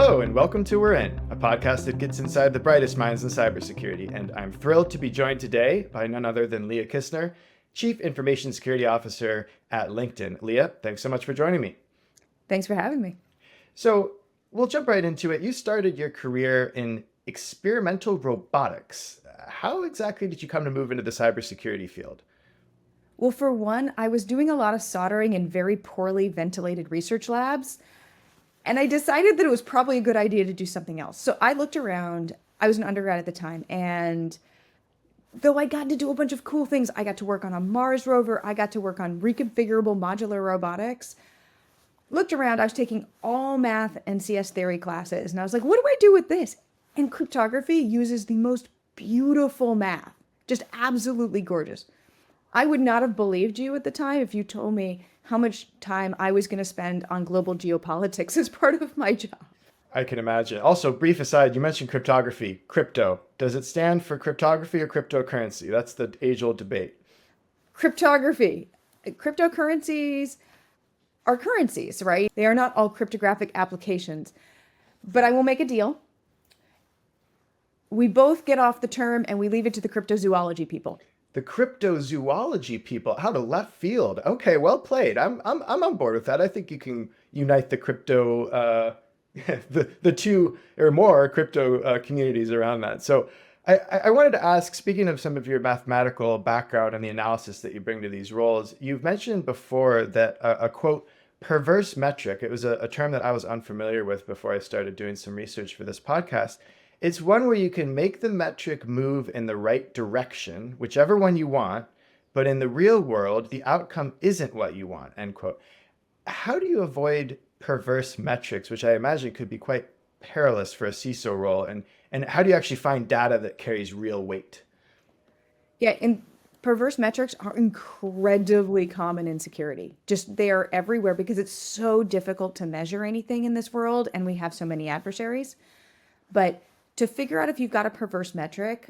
Hello, and welcome to We're In, a podcast that gets inside the brightest minds in cybersecurity. And I'm thrilled to be joined today by none other than Lea Kissner, Chief Information Security Officer at LinkedIn. Lea, thanks so much for joining me. Thanks for having me. So we'll jump right into it. You started your career in experimental robotics. How exactly did you come to move into the cybersecurity field? Well, for one, I was doing a lot of soldering in very poorly ventilated research labs, and I decided that it was probably a good idea to do something else. So I looked around. I was an undergrad at the time, and though I got to do a bunch of cool things, I got to work on a Mars rover, I got to work on reconfigurable modular robotics. Looked around, I was taking all math and CS theory classes, and I was like, what do I do with this? And cryptography uses the most beautiful math, just absolutely gorgeous. I would not have believed you at the time if you told me how much time I was going to spend on global geopolitics as part of my job. I can imagine. Also, brief aside, you mentioned cryptography, crypto. Does it stand for cryptography or cryptocurrency? That's the age-old debate. Cryptography. Cryptocurrencies are currencies, right? They are not all cryptographic applications. But I will make a deal. We both get off the term and we leave it to the cryptozoology people. The cryptozoology people out of left field. Okay, well played. I'm on board with that. I think you can unite the crypto, the two or more crypto communities around that. So I wanted to ask, speaking of some of your mathematical background and the analysis that you bring to these roles, you've mentioned before that a quote, perverse metric, it was a term that I was unfamiliar with before I started doing some research for this podcast. It's one where you can make the metric move in the right direction, whichever one you want, but in the real world, the outcome isn't what you want, end quote. How do you avoid perverse metrics, which I imagine could be quite perilous for a CISO role, and how do you actually find data that carries real weight? Yeah, and perverse metrics are incredibly common in security. Just they are everywhere because it's so difficult to measure anything in this world, and we have so many adversaries. But to figure out if you've got a perverse metric,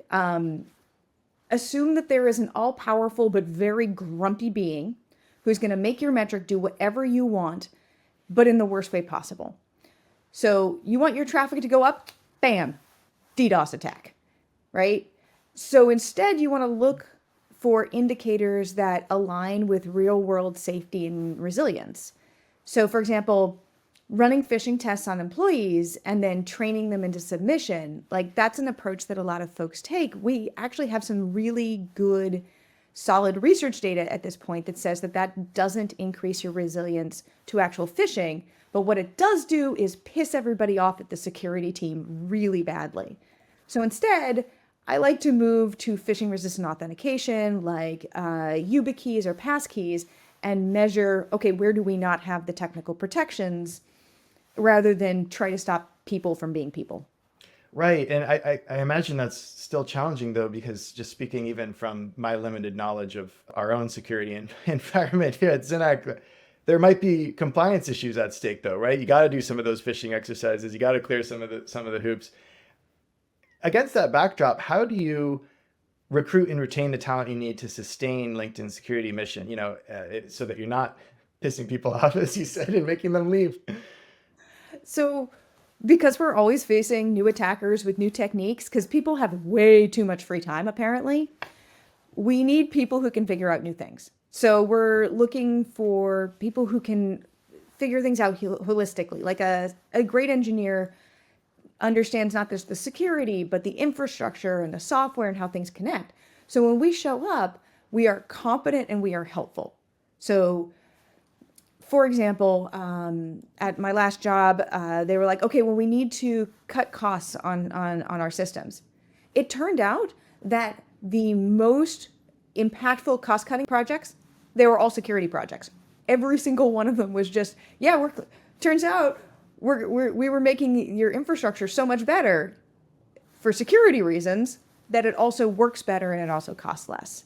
assume that there is an all-powerful but very grumpy being who's going to make your metric do whatever you want, but in the worst way possible. So you want your traffic to go up? Bam, DDoS attack, right? So instead, you want to look for indicators that align with real-world safety and resilience. So for example, running phishing tests on employees and then training them into submission, like that's an approach that a lot of folks take. We actually have some really good, solid research data at this point that says that that doesn't increase your resilience to actual phishing. But what it does do is piss everybody off at the security team really badly. So instead, I like to move to phishing resistant authentication like YubiKeys or passkeys and measure, okay, where do we not have the technical protections, rather than try to stop people from being people. Right. And I imagine that's still challenging, though, because just speaking even from my limited knowledge of our own security and environment here at Synack, there might be compliance issues at stake, though, right? You got to do some of those phishing exercises. You got to clear some of the hoops. Against that backdrop, how do you recruit and retain the talent you need to sustain LinkedIn's security mission, so that you're not pissing people off, as you said, and making them leave? So because we're always facing new attackers with new techniques, because people have way too much free time, apparently, we need people who can figure out new things. So we're looking for people who can figure things out holistically. Like a great engineer understands not just the security, but the infrastructure and the software and how things connect. So when we show up, we are competent and we are helpful. So for example, at my last job, they were like, okay, well, we need to cut costs on our systems. It turned out that the most impactful cost-cutting projects, they were all security projects. Every single one of them was just, turns out we were making your infrastructure so much better for security reasons that it also works better and it also costs less.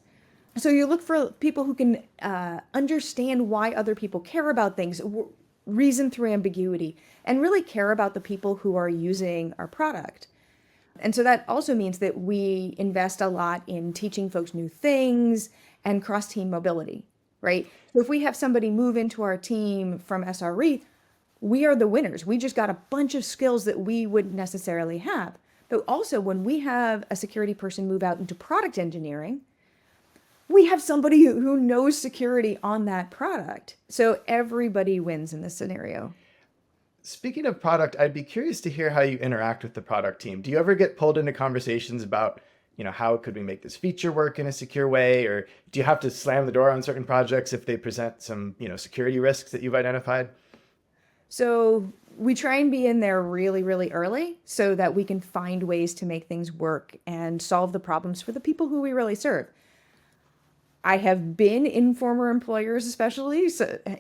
So you look for people who can understand why other people care about things, reason through ambiguity, and really care about the people who are using our product. And so that also means that we invest a lot in teaching folks new things and cross-team mobility, right? So if we have somebody move into our team from SRE, we are the winners. We just got a bunch of skills that we wouldn't necessarily have. But also, when we have a security person move out into product engineering, we have somebody who knows security on that product. So everybody wins in this scenario. Speaking of product, I'd be curious to hear how you interact with the product team. Do you ever get pulled into conversations about, how could we make this feature work in a secure way? Or do you have to slam the door on certain projects if they present some, security risks that you've identified? So we try and be in there really, really early so that we can find ways to make things work and solve the problems for the people who we really serve. I have been in former employers, especially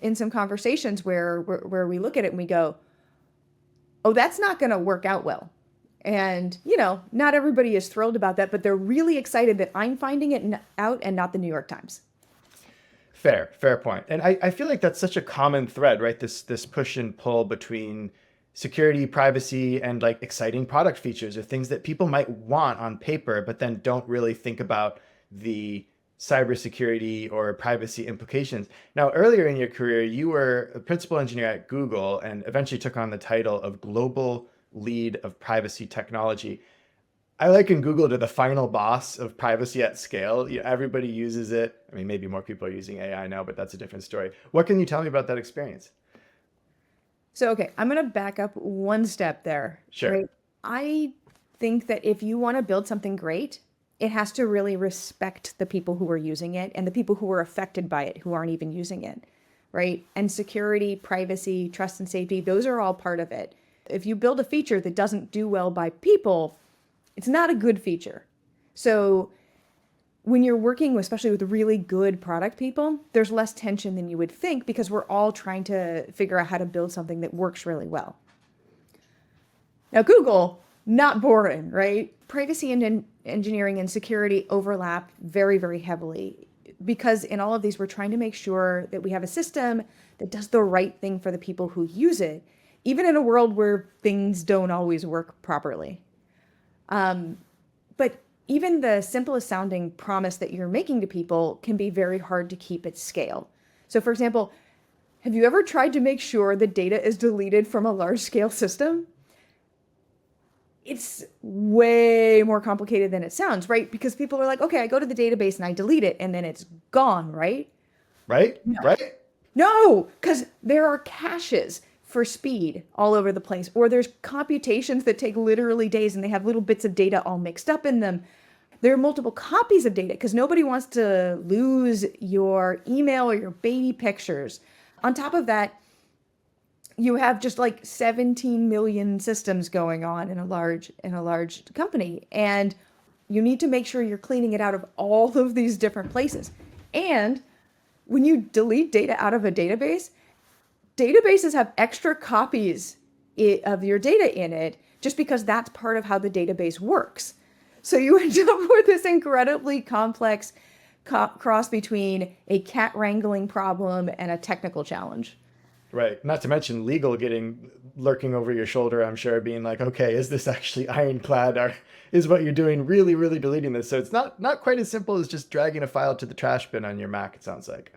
in some conversations where we look at it and we go, oh, that's not going to work out well. And, not everybody is thrilled about that, but they're really excited that I'm finding it out and not the New York Times. Fair point. And I feel like that's such a common thread, right? This push and pull between security, privacy, and like exciting product features or things that people might want on paper, but then don't really think about the cybersecurity or privacy implications. Now, earlier in your career, you were a principal engineer at Google and eventually took on the title of Global Lead of Privacy Technology. I liken Google to the final boss of privacy at scale. Everybody uses it. I mean, maybe more people are using AI now, but that's a different story. What can you tell me about that experience? So, okay, I'm going to back up one step there. Sure. Right? I think that if you want to build something great, it has to really respect the people who are using it and the people who are affected by it, who aren't even using it, right? And security, privacy, trust and safety, those are all part of it. If you build a feature that doesn't do well by people, it's not a good feature. So when you're working, especially with really good product people, there's less tension than you would think because we're all trying to figure out how to build something that works really well. Now, Google, not boring, right? Privacy and engineering and security overlap very, very heavily because in all of these, we're trying to make sure that we have a system that does the right thing for the people who use it, even in a world where things don't always work properly. But even the simplest sounding promise that you're making to people can be very hard to keep at scale. So for example, have you ever tried to make sure the data is deleted from a large scale system? It's way more complicated than it sounds, right? Because people are like, okay, I go to the database and I delete it and then it's gone, right? Right? No. Right? No, because there are caches for speed all over the place, or there's computations that take literally days and they have little bits of data all mixed up in them. There are multiple copies of data because nobody wants to lose your email or your baby pictures. On top of that, you have just like 17 million systems going on in a large company, and you need to make sure you're cleaning it out of all of these different places. And when you delete data out of a database, databases have extra copies of your data in it just because that's part of how the database works. So you end up with this incredibly complex cross between a cat wrangling problem and a technical challenge. Right. Not to mention legal lurking over your shoulder, I'm sure, being like, okay, is this actually ironclad or is what you're doing really, really deleting this? So it's not quite as simple as just dragging a file to the trash bin on your Mac, it sounds like.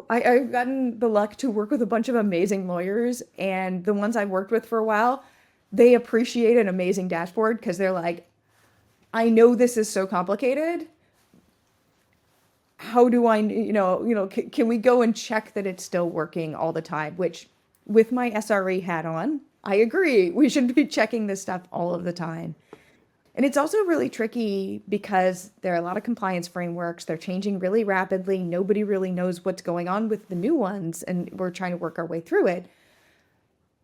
I've gotten the luck to work with a bunch of amazing lawyers, and the ones I've worked with for a while, they appreciate an amazing dashboard because they're like, I know this is so complicated. How do I, can we go and check that it's still working all the time? Which, with my SRE hat on, I agree. We should be checking this stuff all of the time. And it's also really tricky because there are a lot of compliance frameworks. They're changing really rapidly. Nobody really knows what's going on with the new ones, and we're trying to work our way through it.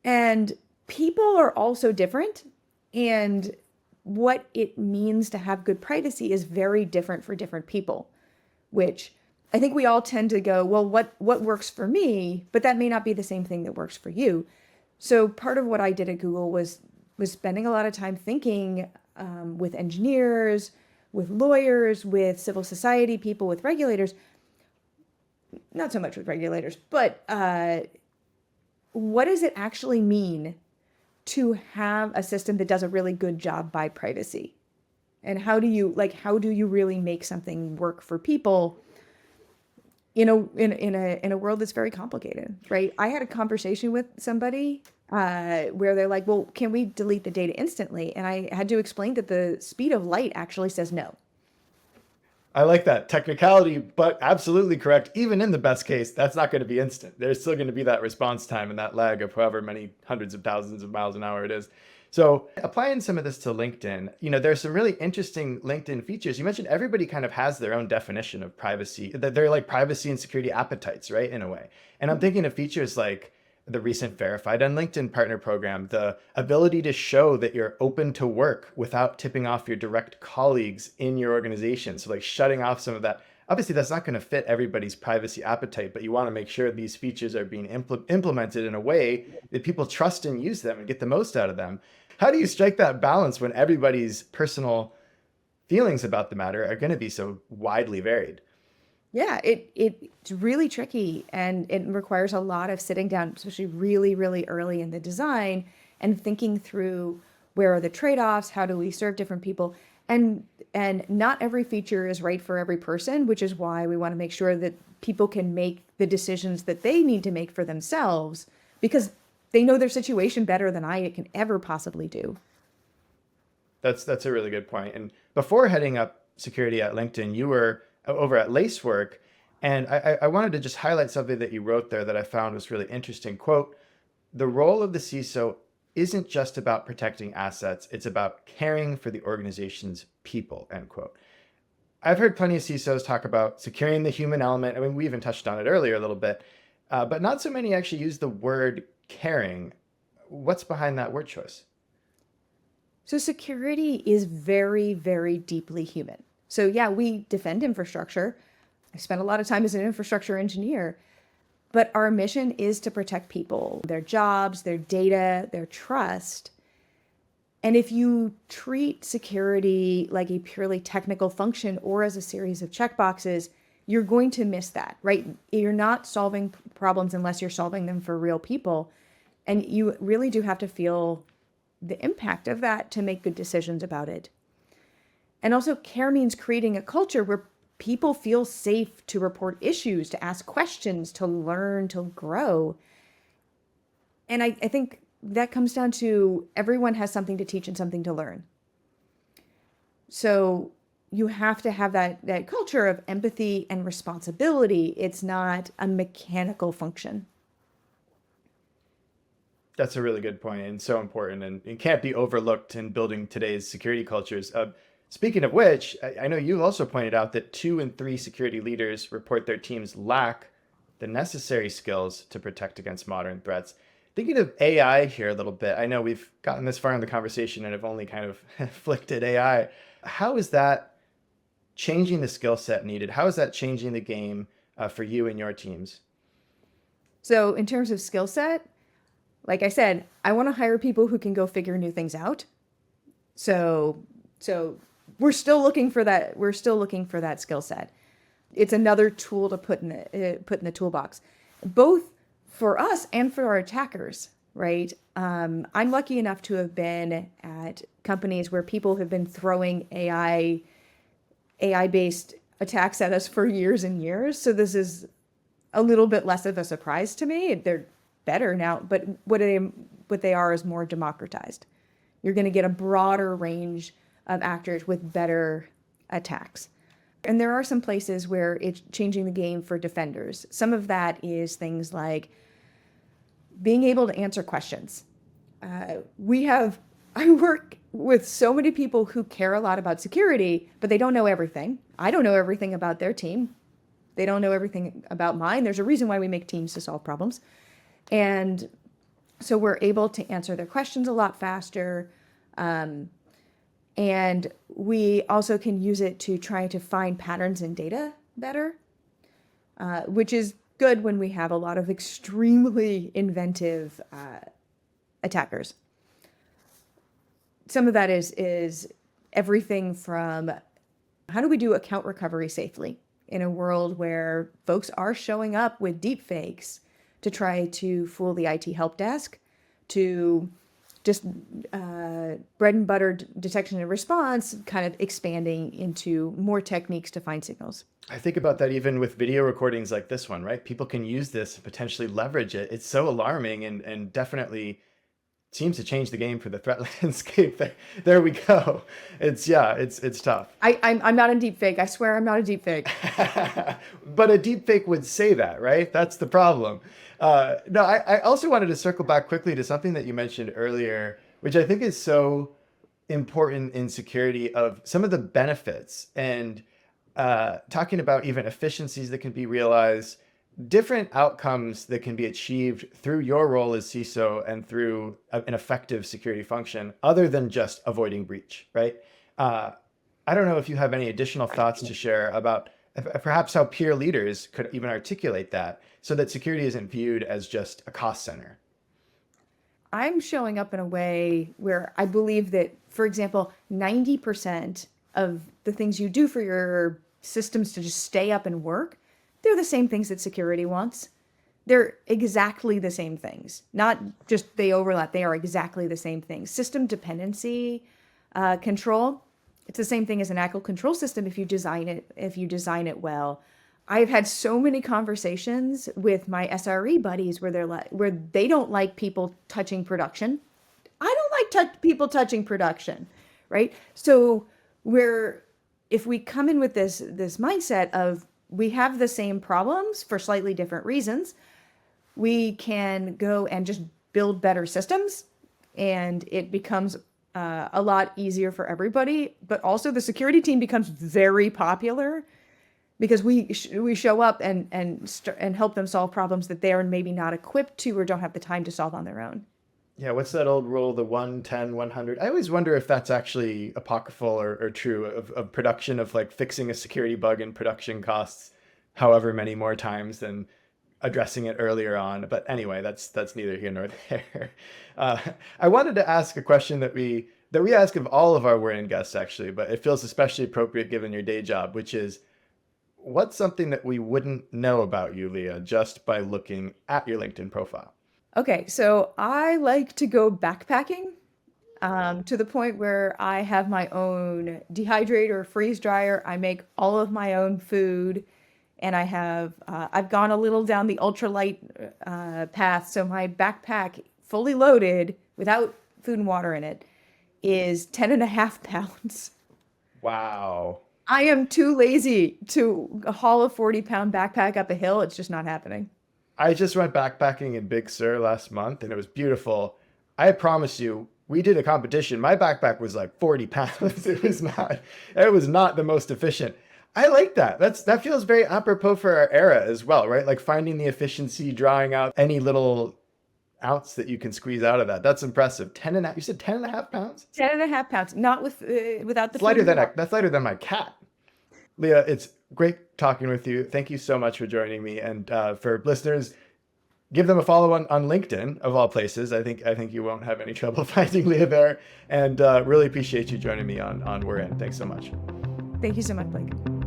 And people are also different, and what it means to have good privacy is very different for different people, which I think we all tend to go, well, what works for me? But that may not be the same thing that works for you. So part of what I did at Google was spending a lot of time thinking with engineers, with lawyers, with civil society people, with regulators, not so much with regulators, but what does it actually mean to have a system that does a really good job by privacy? And how do you really make something work for people in a world that's very complicated, right? I had a conversation with somebody where they're like, well, can we delete the data instantly? And I had to explain that the speed of light actually says no. I like that technicality, but absolutely correct. Even in the best case, that's not going to be instant. There's still going to be that response time and that lag of however many hundreds of thousands of miles an hour it is. So applying some of this to LinkedIn, there's some really interesting LinkedIn features. You mentioned everybody kind of has their own definition of privacy. They're like privacy and security appetites, right? In a way. And I'm thinking of features like the recent verified on LinkedIn partner program, the ability to show that you're open to work without tipping off your direct colleagues in your organization. So like shutting off some of that. Obviously, that's not going to fit everybody's privacy appetite, but you want to make sure these features are being implemented in a way that people trust and use them and get the most out of them. How do you strike that balance when everybody's personal feelings about the matter are going to be so widely varied? Yeah, it's really tricky and it requires a lot of sitting down, especially really, really early in the design and thinking through where are the trade-offs, how do we serve different people? And not every feature is right for every person, which is why we want to make sure that people can make the decisions that they need to make for themselves because they know their situation better than I can ever possibly do. That's a really good point. And before heading up security at LinkedIn, you were over at Lacework, and I wanted to just highlight something that you wrote there that I found was really interesting. Quote, the role of the CISO isn't just about protecting assets, it's about caring for the organization's people, end quote. I've heard plenty of CISOs talk about securing the human element. I mean, we even touched on it earlier a little bit, but not so many actually use the word caring. What's behind that word choice? So security is very, very deeply human. So yeah, we defend infrastructure. I spent a lot of time as an infrastructure engineer, but our mission is to protect people, their jobs, their data, their trust. And if you treat security like a purely technical function or as a series of checkboxes, you're going to miss that, right? You're not solving problems unless you're solving them for real people. And you really do have to feel the impact of that to make good decisions about it. And also, care means creating a culture where people feel safe to report issues, to ask questions, to learn, to grow. And I think that comes down to everyone has something to teach and something to learn. So you have to have that culture of empathy and responsibility. It's not a mechanical function. That's a really good point and so important, and it can't be overlooked in building today's security cultures. Speaking of which, I know you also pointed out that 2 in 3 security leaders report their teams lack the necessary skills to protect against modern threats. Thinking of AI here a little bit, I know we've gotten this far in the conversation and have only kind of flicked at AI. How is that changing the skill set needed? How is that changing the game for you and your teams? So in terms of skill set, like I said, I want to hire people who can go figure new things out. So we're still looking for that. We're still looking for that skill set. It's another tool to put in the toolbox, both for us and for our attackers, right? I'm lucky enough to have been at companies where people have been throwing AI based attacks at us for years and years. So this is a little bit less of a surprise to me. They're better now, but what they are is more democratized. You're going to get a broader range of actors with better attacks. And there are some places where it's changing the game for defenders. Some of that is things like being able to answer questions. I work with so many people who care a lot about security, but they don't know everything. I don't know everything about their team. They don't know everything about mine. There's a reason why we make teams to solve problems. And so we're able to answer their questions a lot faster. And we also can use it to try to find patterns in data better, which is good when we have a lot of extremely inventive attackers. Some of that is everything from how do we do account recovery safely in a world where folks are showing up with deep fakes to try to fool the IT help desk, to just bread and butter detection and response, kind of expanding into more techniques to find signals. I think about that even with video recordings like this one, right? People can use this and potentially leverage it. It's so alarming and definitely seems to change the game for the threat landscape. There we go. It's tough. I'm not a deep fake. I swear I'm not a deep fake. But a deep fake would say that, right? That's the problem. No, I also wanted to circle back quickly to something that you mentioned earlier, which I think is so important in security, of some of the benefits, and talking about even efficiencies that can be realized, different outcomes that can be achieved through your role as CISO and through an effective security function, other than just avoiding breach, right? I don't know if you have any additional thoughts to share about perhaps how peer leaders could even articulate that, so that security isn't viewed as just a cost center. I'm showing up in a way where I believe that, for example, 90% of the things you do for your systems to just stay up and work, they're the same things that security wants. They're exactly the same things, not just they overlap. They are exactly the same things. System dependency control, it's the same thing as an actual control system if you design it well. I've had so many conversations with my SRE buddies where where they don't like people touching production. I don't like people touching production, right? So if we come in with this mindset of we have the same problems for slightly different reasons, we can go and just build better systems, and it becomes a lot easier for everybody. But also the security team becomes very popular because we show up and help them solve problems that they're maybe not equipped to or don't have the time to solve on their own. Yeah, what's that old rule, the 110, 100? I always wonder if that's actually apocryphal or true, of production, of like fixing a security bug in production costs however many more times than addressing it earlier on. But anyway, that's neither here nor there. I wanted to ask a question that we ask of all of our We're In guests, actually, but it feels especially appropriate given your day job, which is, what's something that we wouldn't know about you, Lea, just by looking at your LinkedIn profile? Okay, so I like to go backpacking to the point where I have my own dehydrator, freeze dryer. I make all of my own food, and I've gone a little down the ultralight path. So my backpack, fully loaded, without food and water in it, is 10.5 pounds. Wow. I am too lazy to haul a 40-pound backpack up a hill. It's just not happening. I just went backpacking in Big Sur last month, and it was beautiful. I promise you, we did a competition. My backpack was like 40 pounds. It was not the most efficient. I like that. That feels very apropos for our era as well, right? Like finding the efficiency, drawing out any little ounce that you can squeeze out of that. That's impressive. You said 10.5 pounds? 10.5 pounds, not without the That's lighter than my cat. Lea, it's great talking with you. Thank you so much for joining me. And for listeners, give them a follow on LinkedIn, of all places. I think you won't have any trouble finding Lea there. And really appreciate you joining me on We're In. Thanks so much. Thank you so much, Blake.